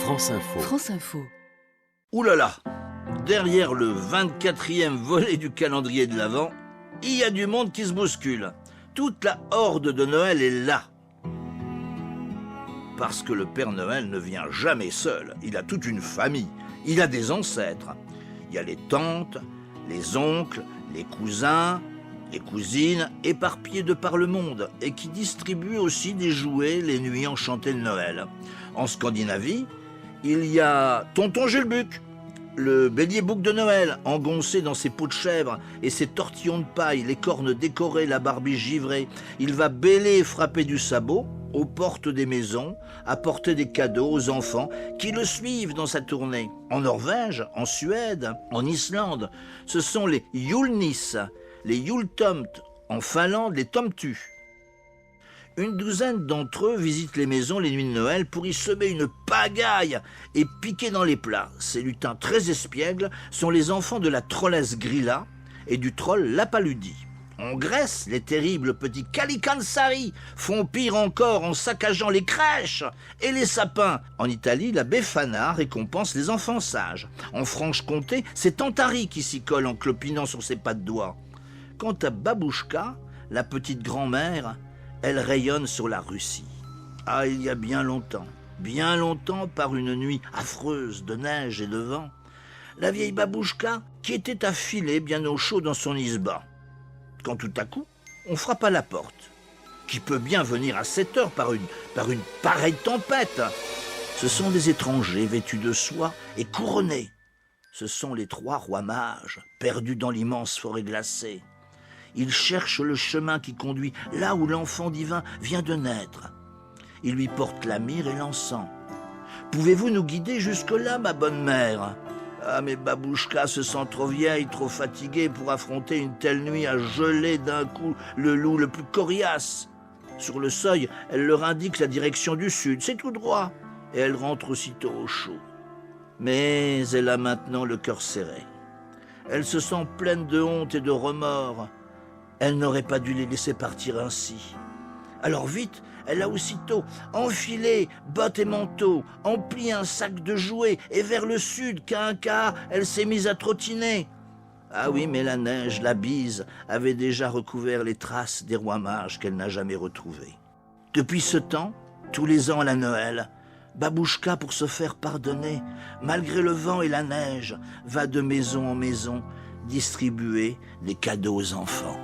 France Info. France Info. Ouh là là, derrière le 24e volet du calendrier de l'Avent, il y a du monde qui se bouscule. Toute la horde de Noël est là. Parce que le Père Noël ne vient jamais seul. Il a toute une famille. Il a des ancêtres. Il y a les tantes, les oncles, les cousins, les cousines, éparpillés de par le monde et qui distribuent aussi des jouets les nuits enchantées de Noël. En Scandinavie, il y a Tonton Jules-Buc, le bélier-bouc de Noël, engoncé dans ses peaux de chèvre et ses tortillons de paille, les cornes décorées, la barbiche givrée. Il va bêler et frapper du sabot aux portes des maisons, apporter des cadeaux aux enfants qui le suivent dans sa tournée. En Norvège, en Suède, en Islande, ce sont les Julnis, les Jultomt, en Finlande, les Tomtu. Une douzaine d'entre eux visitent les maisons les nuits de Noël pour y semer une pagaille et piquer dans les plats. Ces lutins très espiègles sont les enfants de la trollesse Grilla et du troll Lapaludi. En Grèce, les terribles petits Kalikansari font pire encore en saccageant les crèches et les sapins. En Italie, la Befana récompense les enfants sages. En Franche-Comté, c'est Tantari qui s'y colle en clopinant sur ses pas de doigts. Quant à Babouchka, la petite grand-mère, elle rayonne sur la Russie. Ah, il y a bien longtemps, par une nuit affreuse de neige et de vent, la vieille Babouchka qui était affilée bien au chaud dans son isba. Quand tout à coup, on frappe à la porte. Qui peut bien venir à cette heure par une pareille tempête? Ce sont des étrangers vêtus de soie et couronnés. Ce sont les 3 rois mages, perdus dans l'immense forêt glacée. Ils cherchent le chemin qui conduit là où l'enfant divin vient de naître. Ils lui portent la myrrhe et l'encens. « Pouvez-vous nous guider jusque-là, ma bonne mère ?» Ah, mais Babouchka se sent trop vieille, trop fatiguée pour affronter une telle nuit à geler d'un coup le loup le plus coriace. Sur le seuil, elle leur indique la direction du sud, c'est tout droit, et elle rentre aussitôt au chaud. Mais elle a maintenant le cœur serré. Elle se sent pleine de honte et de remords. Elle n'aurait pas dû les laisser partir ainsi. Alors vite, elle a aussitôt enfilé bottes et manteau, empli un sac de jouets, et vers le sud, qu'à un quart, elle s'est mise à trottiner. Ah oui, mais la neige, la bise, avait déjà recouvert les traces des rois mages qu'elle n'a jamais retrouvés. Depuis ce temps, tous les ans à la Noël, Babouchka, pour se faire pardonner, malgré le vent et la neige, va de maison en maison distribuer des cadeaux aux enfants.